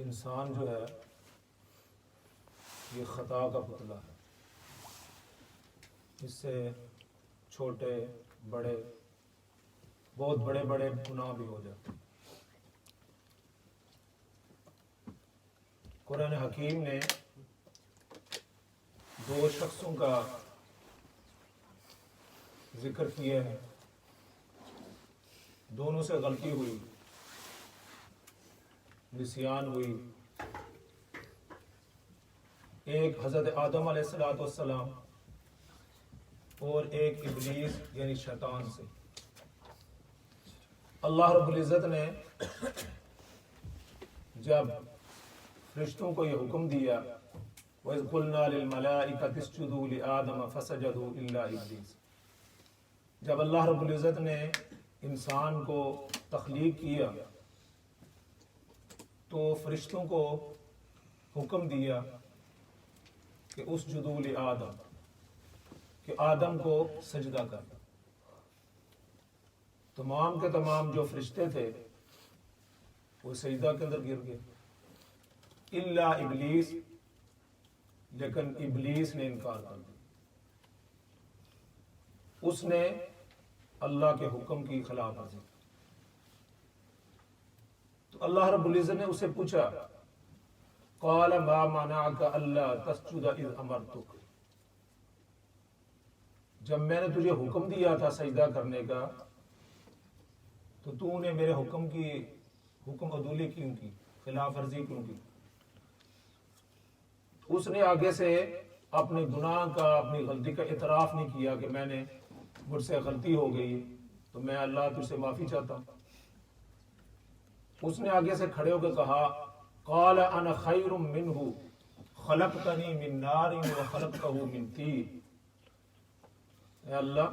انسان جو ہے یہ خطا کا پتلا ہے، اس سے چھوٹے بڑے بہت بڑے بڑے گناہ بھی ہو جاتے ہیں۔ قرآن حکیم نے دو شخصوں کا ذکر کیا ہے، دونوں سے غلطی ہوئی، نسیان ہوئی۔ ایک حضرت آدم علیہ السلام اور ایک ابلیس یعنی شیطان سے۔ اللہ رب العزت نے جب فرشتوں کو یہ حکم دیا وَإِذْ قُلْنَا لِلْمَلَائِكَةِ اسْجُدُوا لِآدَمَ فَسَجَدُوا إِلَّا إِبْلِيسَ، جب اللہ رب العزت نے انسان کو تخلیق کیا تو فرشتوں کو حکم دیا کہ اسجدوا لآدم، کہ آدم کو سجدہ کر۔ تمام کے تمام جو فرشتے تھے وہ سجدہ کے اندر گر گئے، الا ابلیس، لیکن ابلیس نے انکار کر دیا، اس نے اللہ کے حکم کی خلاف ورزی۔ تو اللہ رب العزت نے اسے پوچھا قال ما منعك الا تسجد اذ امرتك، جب میں نے تجھے حکم دیا تھا سجدہ کرنے کا تو نے میرے حکم عدولی کیوں کی، خلاف ورزی کیوں کی؟ اس نے آگے سے اپنے گناہ کا، اپنی غلطی کا اعتراف نہیں کیا کہ میں نے، مجھ سے غلطی ہو گئی تو میں اللہ تجھ سے معافی چاہتا ہوں۔ اس نے آگے سے کھڑے ہو کے کہا قال انا خیر منہ خلقتنی من نار وخلقتہ من طین، اے اللہ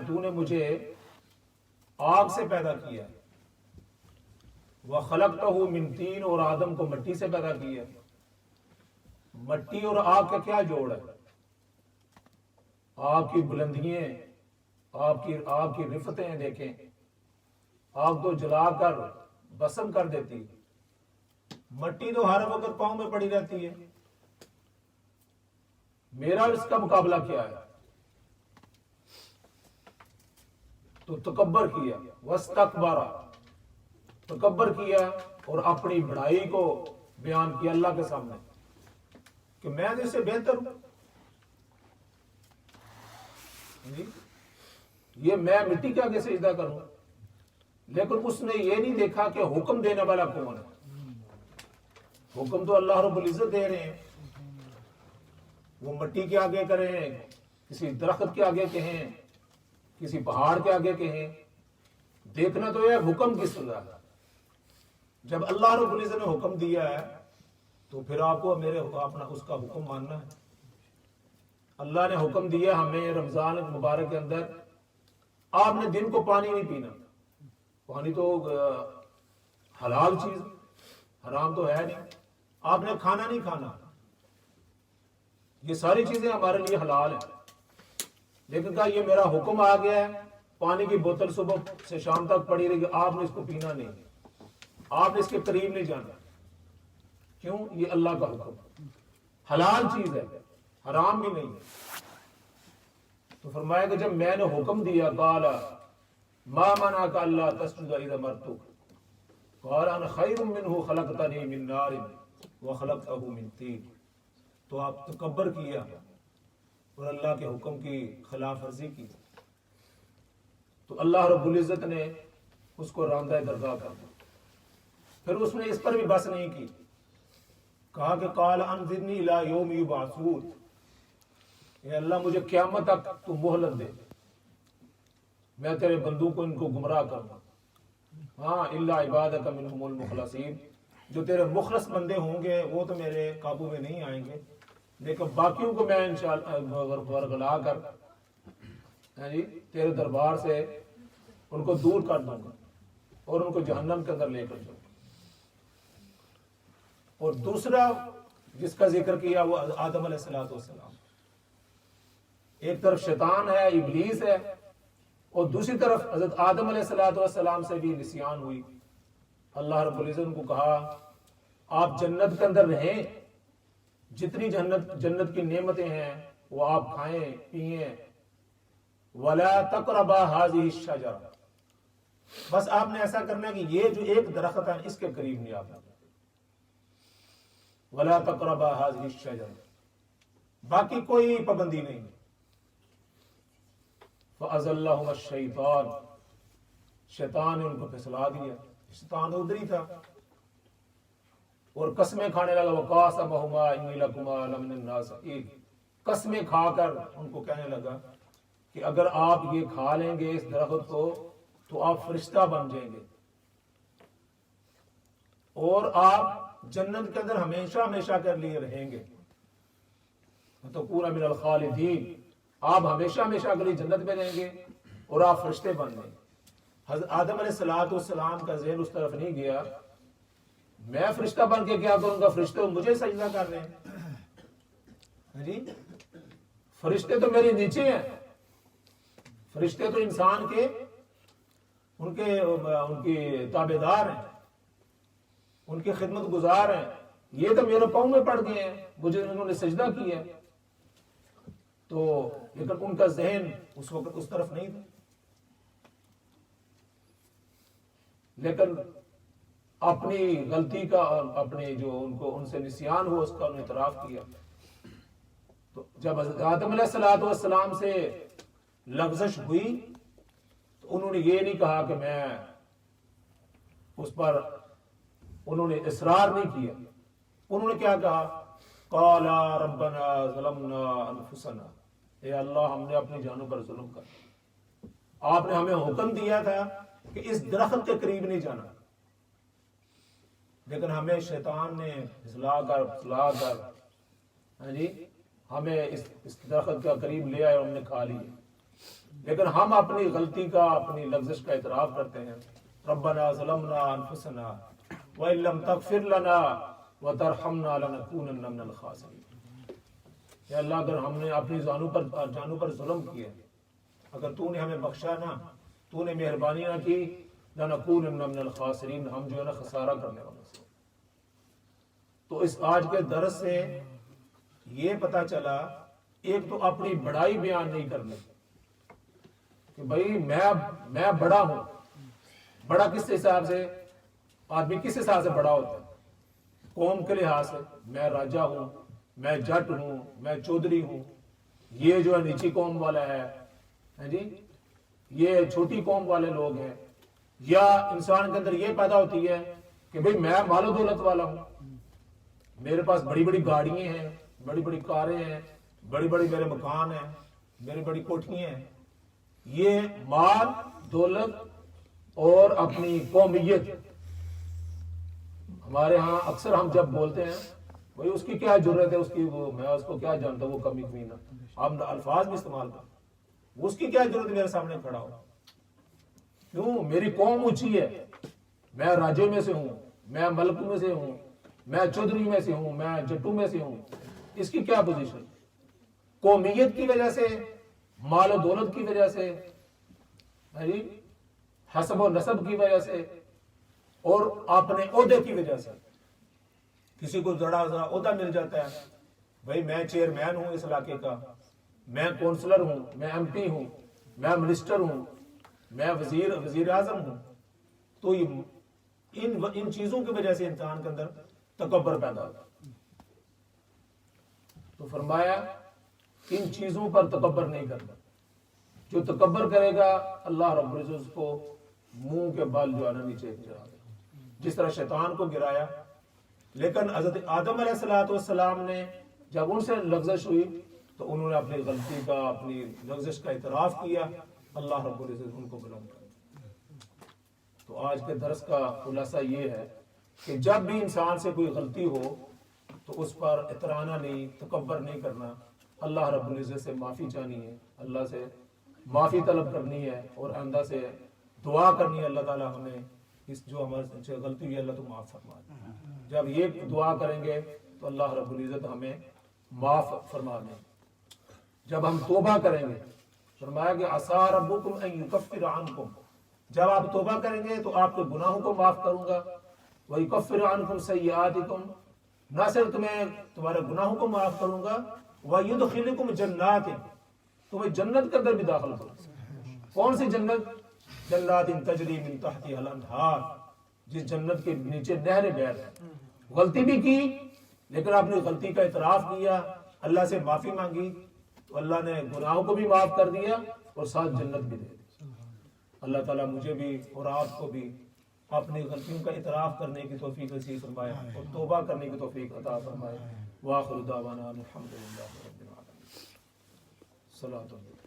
تو نے مجھے آگ سے پیدا کیا، وخلقتہ من طین، اور آدم کو مٹی سے پیدا کیا۔ مٹی اور آگ کا کیا جوڑ ہے؟ آگ کی بلندیاں، آگ کی رفتیں دیکھیں، آگ تو جلا کر بسم کر دیتی، مٹی تو ہر وقت پاؤں میں پڑی رہتی ہے۔ میرا اس کا مقابلہ کیا ہے؟ تو تکبر کیا، واستکبر، تکبر کیا اور اپنی بڑائی کو بیان کیا اللہ کے سامنے کہ میں اس سے بہتر ہوں۔ یہ میں مٹی کے آگے سجدہ کروں، لیکن اس نے یہ نہیں دیکھا کہ حکم دینے والا کون ہے۔ حکم تو اللہ رب العزت دے رہے ہیں، وہ مٹی کے آگے کریں، کسی درخت کے آگے کہیں، کسی پہاڑ کے آگے کہیں، دیکھنا تو یہ حکم کس طرح ہے۔ جب اللہ رب العزت نے حکم دیا ہے تو پھر آپ کو اپنا اس کا حکم ماننا ہے۔ اللہ نے حکم دیا ہمیں رمضان مبارک کے اندر آپ نے دن کو پانی نہیں پینا، پانی تو حلال چیز، حرام تو ہے نہیں، آپ نے کھانا نہیں کھانا، یہ ساری چیزیں ہمارے لیے حلال ہیں، لیکن کہا یہ میرا حکم آ گیا ہے، پانی کی بوتل صبح سے شام تک پڑی رہی، آپ نے اس کو پینا نہیں، آپ نے اس کے قریب نہیں جانا۔ کیوں؟ یہ اللہ کا حکم، حلال چیز ہے، حرام بھی نہیں ہے۔ تو فرمایا کہ جب میں نے حکم دیا قال ما منعك الا تسجد اذا امرتك قال انا خیر منہ خلقتنی من نار وخلقتہ من طین، تو آپ تکبر کیا اور اللہ کے حکم کی خلاف ورزی کی، تو اللہ رب العزت نے اس کو راندہ درگاہ کر دیا۔ پھر اس نے اس پر بھی بس نہیں کی، کہا کہ قال انظرنی الی یوم یبعثون، اے اللہ مجھے قیامت تک تو مہلت دے، میں تیرے بندوں کو ان کو گمراہ کروں۔ ہاں الا عبادک منہم المخلصین، جو تیرے مخلص بندے ہوں گے وہ تو میرے قابو میں نہیں آئیں گے، لیکن باقیوں کو میں انشاءاللہ ورگلا کر تیرے دربار سے ان کو دور کر دوں گا اور ان کو جہنم کے اندر لے کر جاؤں گا۔ اور دوسرا جس کا ذکر کیا وہ آدم علیہ السلام، ایک طرف شیطان ہے، ابلیس ہے، اور دوسری طرف حضرت آدم علیہ السلام سے بھی نسیان ہوئی، اللہ رب العزت ان کو کہا آپ جنت کے اندر رہیں، جتنی جنت کی نعمتیں ہیں وہ آپ کھائیں پیئیں، وَلَا تَقْرَبَا هَذِهِ الشَّجَرَةَ، بس آپ نے ایسا کرنا ہے کہ یہ جو ایک درخت ہے اس کے قریب نہیں آپ، وَلَا تَقْرَبَا هَذِهِ الشَّجَرَةَ، باقی کوئی پابندی نہیں۔ فَأَزَلَّهُمَا الشَّيْطَانُ، شیطان نے ان کو پھسلا دیا، شیطان ادھر ہی تھا اور قسمیں کھانے لگا، وَقَاسَمَهُمَا إِنِّي لَكُمَا لَمِنَ النَّاصِحِينَ، قسمیں کھا کر ان کو کہنے لگا کہ اگر آپ یہ کھا لیں گے اس درخت کو تو آپ فرشتہ بن جائیں گے اور آپ جنت کے اندر ہمیشہ ہمیشہ کے لیے رہیں گے، تو پورا من الخالدین، آپ ہمیشہ ہمیشہ کے لیے جنت میں رہیں گے اور آپ فرشتے بن گئے۔ حضرت آدم علیہ السلام کا ذہن اس طرف نہیں گیا میں فرشتہ بن کے کیا کروں گا، فرشتے مجھے سجدہ کر رہے ہیں، جی فرشتے تو میرے نیچے ہیں، فرشتے تو انسان کے ان کی تابع دار ہیں، ان کی خدمت گزار ہیں، یہ تو میرے پاؤں میں پڑ گئے ہیں، مجھے انہوں نے سجدہ کیا ہے، تو لیکن ان کا ذہن اس وقت اس طرف نہیں تھا، لیکن اپنی غلطی کا اپنے جو ان سے نسیان ہوا اس کا انہوں نے اعتراف کیا۔ تو جب حضرت آدم علیہ السلام سے لغزش ہوئی تو انہوں نے یہ نہیں کہا کہ میں اس پر، انہوں نے اصرار نہیں کیا، انہوں نے کیا کہا، قالا ربنا ظلمنا انفسنا، اے اللہ ہم نے اپنی جانوں پر ظلم کر، آپ نے ہمیں حکم دیا تھا کہ اس درخت کے قریب نہیں جانا، لیکن ہمیں شیطان نے پھسلا کر جی ہمیں اس درخت کا قریب لے آئے اور ہم نے کھا لی، لیکن ہم اپنی غلطی کا اپنی لغزش کا اعتراف کرتے ہیں، ربنا ظلمنا انفسنا وَإِن لَّمْ تَغْفِرْ لَنَا وَتَرْحَمْنَا لَنَكُونَنَّ مِنَ الْخَاسِرِينَ، یا اللہ اگر ہم نے اپنی جانوں پر ظلم کیا، اگر تو نے ہمیں بخشا نہ، تو نے مہربانی نہ کی، لَنَكُونَنَّ مِنَ الْخَاسِرِينَ، ہم جو ہے نا خسارہ کرنے والے سے۔ تو اس آج کے درس سے یہ پتا چلا، ایک تو اپنی بڑائی بیان نہیں کرنی کہ بھائی میں بڑا ہوں، بڑا کس حساب سے، آدمی کس حساب سے بڑا ہوتا ہے، قوم کے لحاظ سے، میں راجہ ہوں، میں جٹ ہوں، میں چودھری ہوں، یہ جو ہے نیچی قوم والا ہے جی، یہ چھوٹی قوم والے لوگ ہیں، یا انسان کے اندر یہ پیدا ہوتی ہے کہ بھئی میں مال و دولت والا ہوں، میرے پاس بڑی بڑی گاڑیاں ہیں، بڑی بڑی کاریں ہیں، بڑی بڑی میرے مکان ہیں، میری بڑی کوٹھیاں ہیں، یہ مال دولت اور اپنی قومیت، ہمارے ہاں اکثر ہم جب بولتے ہیں بھئی اس کی کیا ضرورت ہے، اس کی وہ میں اس کو کیا جانتا ہوں، وہ کمی کمینہ، ہم الفاظ بھی استعمال کرتے، اس کی کیا ضرورت ہے میرے سامنے کھڑا ہو، کیوں، میری قوم اونچی ہے، میں راجے میں سے ہوں، میں ملک میں سے ہوں، میں چودھری میں سے ہوں، میں جٹو میں سے ہوں، اس کی کیا پوزیشن، قومیت کی وجہ سے، مال و دولت کی وجہ سے، حسب و نسب کی وجہ سے، اور اپنے عہدے کی وجہ سے، کسی کو ذرا عہدہ مل جاتا ہے، بھائی میں چیئرمین ہوں اس علاقے کا، میں کونسلر ہوں، میں ایم پی ہوں، میں منسٹر ہوں، میں وزیر اعظم ہوں، تو ان چیزوں کی وجہ سے انسان کے اندر تکبر پیدا ہوتا، تو فرمایا ان چیزوں پر تکبر نہیں کرنا، جو تکبر کرے گا اللہ رب العزت کو منہ کے بال جو ہے نا نیچے گرا دے، جس طرح شیطان کو گرایا۔ لیکن حضرت آدم علیہ السلام نے جب ان سے لغزش ہوئی تو انہوں نے اپنی غلطی کا، اپنی لغزش کا اعتراف کیا، اللہ رب العزت ان کو بلند کر۔ تو آج کے درس کا خلاصہ یہ ہے کہ جب بھی انسان سے کوئی غلطی ہو تو اس پر اطرانہ نہیں، تکبر نہیں کرنا، اللہ رب العزت سے معافی چاہنی ہے، اللہ سے معافی طلب کرنی ہے، اور آئندہ سے دعا کرنی ہے اللہ تعالیٰ ہمیں اس جو ہمارے سے غلطی ہوئی اللہ تو معاف فرما دے۔ جب یہ دعا کریں گے تو اللہ رب العزت ہمیں معاف فرما دیں۔ جب ہم توبہ کریں گے، فرمایا کہ عسیٰ ربکم ان یکفر عنکم، جب آپ توبہ کریں گے تو آپ کے گناہوں کو معاف کروں گا وَيُكَفِّرُ عَنْكُمْ سَيِّئَاتِكُمْ، نہ صرف تمہیں تمہارے گناہوں کو معاف کروں گا، وَيُدْخِلُكُمْ جَنَّاتٍ، تمہیں جنت کے اندر بھی داخل کروں گا۔ کون سی جنت؟ جنات تجری من تحتها الانہار، جس جنت کے نیچے نہریں بہہ رہی ہیں۔ غلطی بھی کی لیکن آپ نے غلطی کا اعتراف کیا، اللہ سے معافی مانگی تو اللہ نے گناہوں کو بھی معاف کر دیا اور ساتھ جنت بھی دے دی۔ اللہ تعالیٰ مجھے بھی اور آپ کو بھی اپنی غلطیوں کا اعتراف کرنے کی توفیق نصیب فرمائے اور توبہ کرنے کی توفیق عطا فرمائے۔ وآخر دعوانا الحمدللہ رب العالمین۔ صلاۃ